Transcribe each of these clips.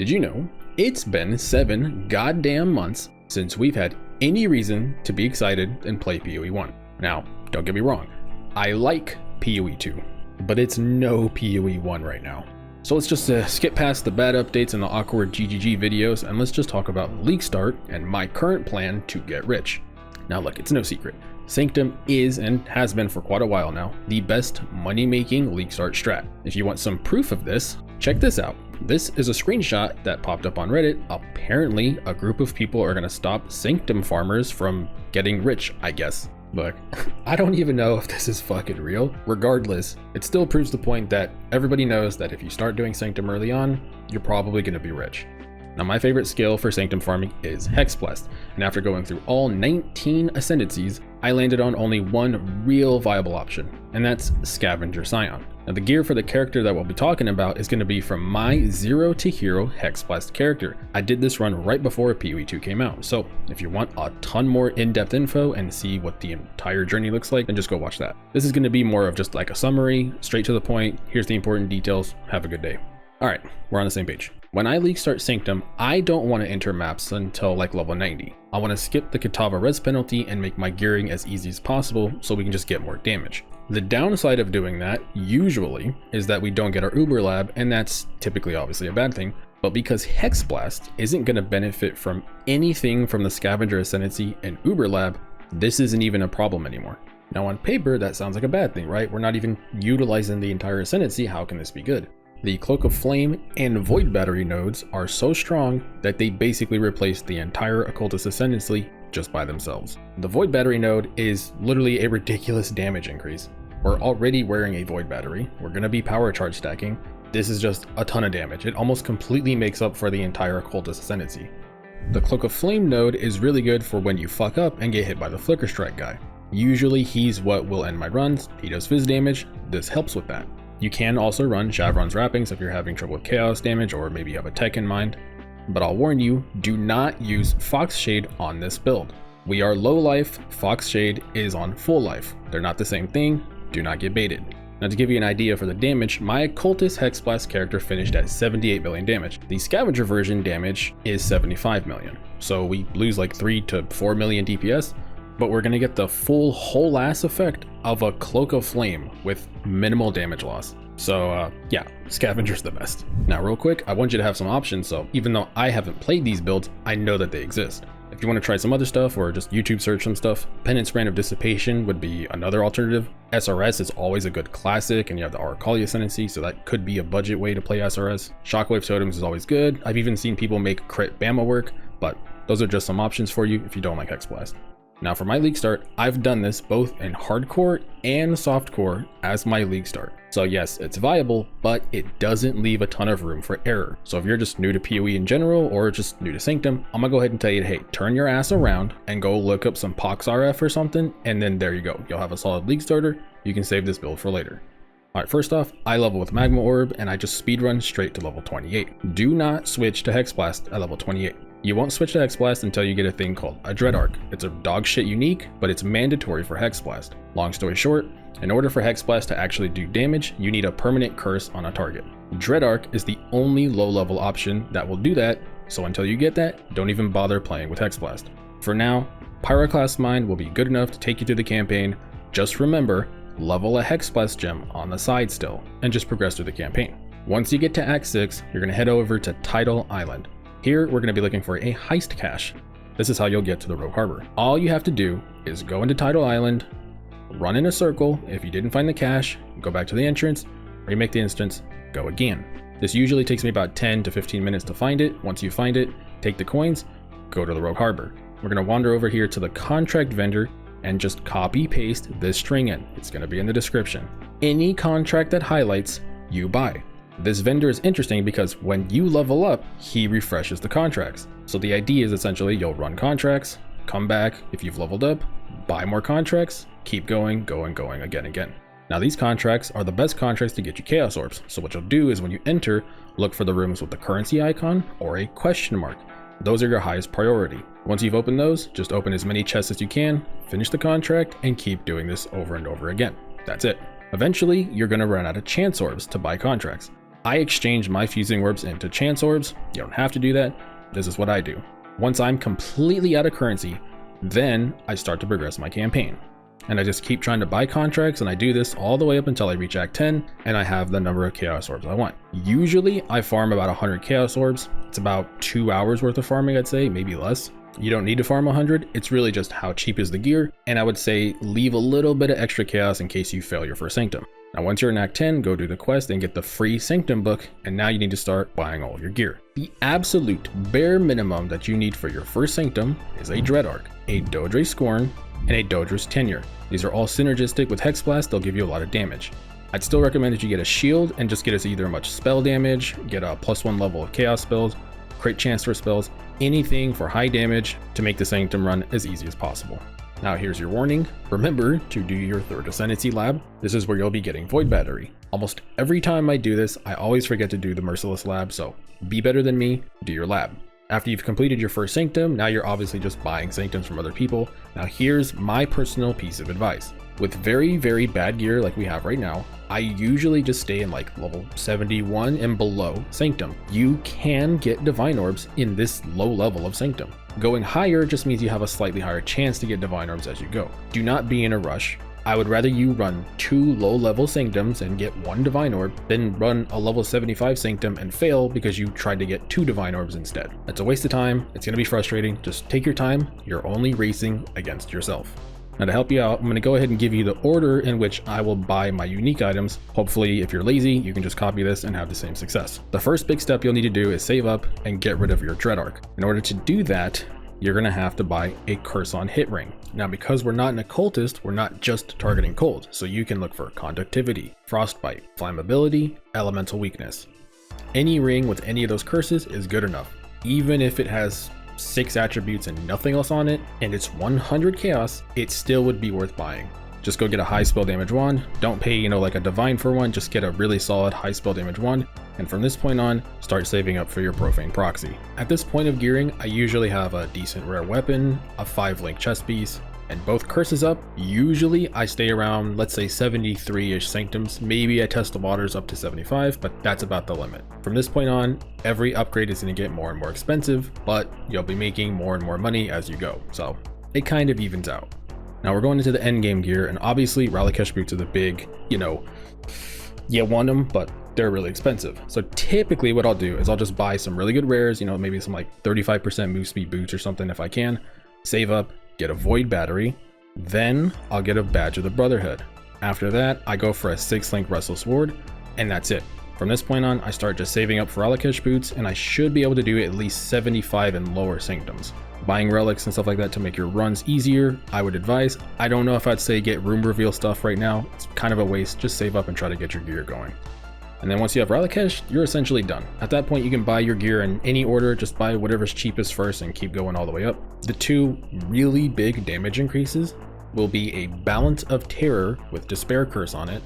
Did you know it's been 7 goddamn months since we've had any reason to be excited and play PoE 1? Now, don't get me wrong, I like PoE 2, but it's no PoE 1 right now. So let's just skip past the bad updates and the awkward GGG videos, and let's just talk about Leaguestart and my current plan to get rich. Now look, it's no secret. Sanctum is, and has been for quite a while now, the best money-making Leaguestart strat. If you want some proof of this, check this out. This is a screenshot that popped up on Reddit. Apparently, a group of people are going to stop Sanctum farmers from getting rich, I guess. Look, I don't even know if this is fucking real. Regardless, it still proves the point that everybody knows that if you start doing Sanctum early on, you're probably going to be rich. Now, my favorite skill for Sanctum farming is Hexblast, and after going through all 19 ascendancies, I landed on only one real viable option, and that's Scavenger Scion. Now, the gear for the character that we'll be talking about is going to be from my 0 to hero Hexblast character. I did this run right before PoE 2 came out, so if you want a ton more in-depth info and see what the entire journey looks like, then just go watch that. This is going to be more of just like a summary, straight to the point, here's the important details, have a good day. Alright, we're on the same page. When I Leaguestart Sanctum, I don't want to enter maps until like level 90. I want to skip the Katava res penalty and make my gearing as easy as possible so we can just get more damage. The downside of doing that, usually, is that we don't get our Uber Lab, and that's typically obviously a bad thing, but because Hexblast isn't going to benefit from anything from the Scavenger Ascendancy and Uber Lab, this isn't even a problem anymore. Now on paper, that sounds like a bad thing, right? We're not even utilizing the entire Ascendancy, how can this be good? The Cloak of Flame and Void Battery nodes are so strong that they basically replace the entire Occultist Ascendancy just by themselves. The Void Battery node is literally a ridiculous damage increase. We're already wearing a Void Battery, we're going to be power charge stacking. This is just a ton of damage. It almost completely makes up for the entire Occultist Ascendancy. The Cloak of Flame node is really good for when you fuck up and get hit by the Flicker Strike guy. Usually he's what will end my runs, he does fizz damage, this helps with that. You can also run Shavron's Wrappings if you're having trouble with chaos damage or maybe you have a tech in mind. But I'll warn you, do not use Fox Shade on this build. We are low life, Fox Shade is on full life. They're not the same thing, do not get baited. Now to give you an idea for the damage, my Occultist Hexblast character finished at 78 million damage. The Scavenger version damage is 75 million. So we lose like 3 to 4 million DPS, but we're gonna get the full whole ass effect of a Cloak of Flame with minimal damage loss. So yeah, Scavenger's the best. Now real quick, I want you to have some options, so even though I haven't played these builds, I know that they exist. If you want to try some other stuff or just YouTube search some stuff, Penance Brand of Dissipation would be another alternative. SRS is always a good classic, and you have the Arakalia Ascendancy, so that could be a budget way to play SRS. Shockwave Totems is always good. I've even seen people make crit Bama work, but those are just some options for you if you don't like Hexblast. Now for my Leaguestart, I've done this both in hardcore and softcore as my Leaguestart. So yes, it's viable, but it doesn't leave a ton of room for error. So if you're just new to PoE in general or just new to Sanctum, I'm gonna go ahead and tell you, hey, turn your ass around and go look up some Pox RF or something, and then there you go. You'll have a solid Leaguestarter. You can save this build for later. Alright, first off, I level with Magma Orb and I just speedrun straight to level 28. Do not switch to Hexblast at level 28. You won't switch to Hexblast until you get a thing called a Dread Arc. It's a dog shit unique, but it's mandatory for Hexblast. Long story short, in order for Hexblast to actually do damage, you need a permanent curse on a target. Dread Arc is the only low level option that will do that, so until you get that, don't even bother playing with Hexblast. For now, Pyroclast Mine will be good enough to take you through the campaign. Just remember, level a Hexblast gem on the side still, and just progress through the campaign. Once you get to Act 6, you're going to head over to Tidal Island. Here, we're going to be looking for a heist cache. This is how you'll get to the Rogue Harbor. All you have to do is go into Tidal Island, run in a circle. If you didn't find the cache, go back to the entrance, remake the instance, go again. This usually takes me about 10 to 15 minutes to find it. Once you find it, take the coins, go to the Rogue Harbor. We're going to wander over here to the contract vendor and just copy paste this string in. It's going to be in the description. Any contract that highlights, you buy. This vendor is interesting because when you level up, he refreshes the contracts. So the idea is essentially you'll run contracts, come back if you've leveled up, buy more contracts, keep going again and again. Now these contracts are the best contracts to get you Chaos Orbs. So what you'll do is when you enter, look for the rooms with the currency icon or a question mark. Those are your highest priority. Once you've opened those, just open as many chests as you can, finish the contract, and keep doing this over and over again. That's it. Eventually, you're going to run out of Chance Orbs to buy contracts. I exchange my fusing orbs into chance orbs. You don't have to do that. This is what I do. Once I'm completely out of currency, then I start to progress my campaign. And I just keep trying to buy contracts, and I do this all the way up until I reach Act 10 and I have the number of Chaos Orbs I want. Usually I farm about 100 Chaos Orbs. It's about 2 hours worth of farming, I'd say, maybe less. You don't need to farm 100, it's really just how cheap is the gear, and I would say leave a little bit of extra chaos in case you fail your first Sanctum. Now once you're in Act 10, go do the quest and get the free Sanctum book, and now you need to start buying all of your gear. The absolute bare minimum that you need for your first Sanctum is a Dread Arc, a Dodre Scorn, and a Dodra's Tenure. These are all synergistic with Hexblast, they'll give you a lot of damage. I'd still recommend that you get a shield and just get us either much spell damage, get a +1 level of chaos spells, crit chance for spells, anything for high damage to make the Sanctum run as easy as possible. Now here's your warning. Remember to do your third Ascendancy lab. This is where you'll be getting Void Battery. Almost every time I do this, I always forget to do the Merciless lab, so be better than me, do your lab. After you've completed your first Sanctum, now you're obviously just buying Sanctums from other people. Now here's my personal piece of advice. With very, very bad gear like we have right now, I usually just stay in like level 71 and below Sanctum. You can get Divine Orbs in this low level of Sanctum. Going higher just means you have a slightly higher chance to get Divine Orbs as you go. Do not be in a rush. I would rather you run 2 low level Sanctums and get 1 Divine Orb than run a level 75 Sanctum and fail because you tried to get 2 Divine Orbs instead. It's a waste of time, it's going to be frustrating, just take your time, you're only racing against yourself. Now to help you out, I'm going to go ahead and give you the order in which I will buy my unique items. Hopefully if you're lazy, you can just copy this and have the same success. The first big step you'll need to do is save up and get rid of your Dread Arc. In order to do that, you're going to have to buy a Curse on Hit ring. Now because we're not an occultist, we're not just targeting cold, so you can look for conductivity, frostbite, flammability, elemental weakness. Any ring with any of those curses is good enough. Even if it has 6 attributes and nothing else on it, and it's 100 chaos, it still would be worth buying. Just go get a high spell damage wand. Don't pay, like a divine for one, just get a really solid high spell damage wand. And from this point on, start saving up for your profane proxy. At this point of gearing, I usually have a decent rare weapon, a 5-link chest piece, and both curses up. Usually I stay around, let's say 73-ish Sanctums. Maybe I test the waters up to 75, but that's about the limit. From this point on, every upgrade is going to get more and more expensive, but you'll be making more and more money as you go. So it kind of evens out. Now we're going into the endgame gear, and obviously Ralakesh boots are the big, you want them, but they're really expensive. So typically what I'll do is I'll just buy some really good rares, maybe some like 35% move speed boots or something if I can, save up, get a Void Battery, then I'll get a Badge of the Brotherhood. After that, I go for a 6-link Restless Ward, and that's it. From this point on, I start just saving up for Ralakesh boots, and I should be able to do at least 75 and lower Sanctums. Buying relics and stuff like that to make your runs easier, I would advise. I don't know if I'd say get room reveal stuff right now. It's kind of a waste. Just save up and try to get your gear going. And then once you have Ralakesh, you're essentially done. At that point, you can buy your gear in any order. Just buy whatever's cheapest first and keep going all the way up. The 2 really big damage increases will be a Balance of Terror with Despair Curse on it.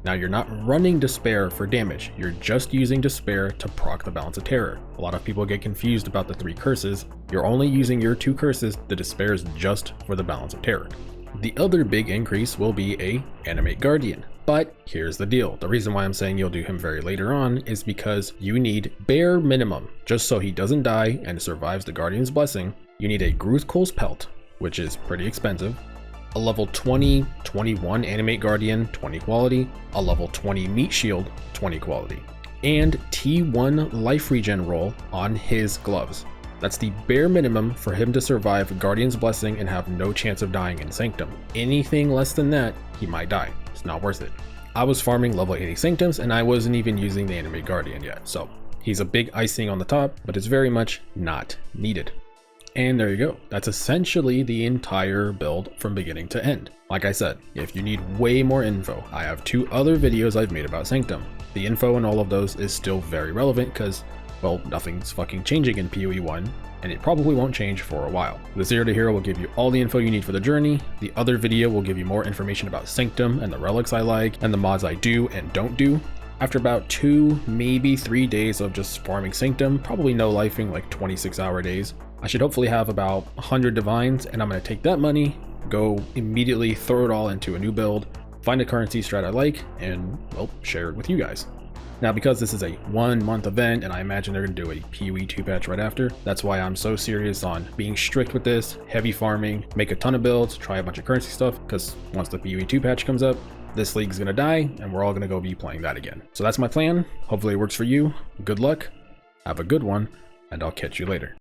Now you're not running Despair for damage, you're just using Despair to proc the Balance of Terror. A lot of people get confused about the 3 curses. You're only using your 2 curses, the Despair is just for the Balance of Terror. The other big increase will be a Animate Guardian. But here's the deal, the reason why I'm saying you'll do him very later on is because you need bare minimum, just so he doesn't die and survives the Guardian's Blessing, you need a Gruthkul's Pelt, which is pretty expensive, a level 20, 21 Animate Guardian, 20 quality, a level 20 Meat Shield, 20 quality, and T1 life regen roll on his gloves. That's the bare minimum for him to survive Guardian's Blessing and have no chance of dying in Sanctum. Anything less than that, he might die. It's not worth it. I was farming level 80 Sanctums and I wasn't even using the Animate Guardian yet, so he's a big icing on the top, but it's very much not needed. And there you go. That's essentially the entire build from beginning to end. Like I said, if you need way more info, I have 2 other videos I've made about Sanctum. The info in all of those is still very relevant because, well, nothing's fucking changing in PoE 1, and it probably won't change for a while. The Zero to Hero will give you all the info you need for the journey. The other video will give you more information about Sanctum and the relics I like and the mods I do and don't do. After about 2, maybe 3 days of just farming Sanctum, probably no lifing, like 26-hour days, I should hopefully have about 100 divines, and I'm going to take that money, go immediately throw it all into a new build, find a currency strat I like, and, well, share it with you guys. Now, because this is a 1 month event, and I imagine they're going to do a PoE 2 patch right after, that's why I'm so serious on being strict with this, heavy farming, make a ton of builds, try a bunch of currency stuff, because once the PoE 2 patch comes up, this league's going to die, and we're all going to go be playing that again. So that's my plan. Hopefully it works for you. Good luck, have a good one, and I'll catch you later.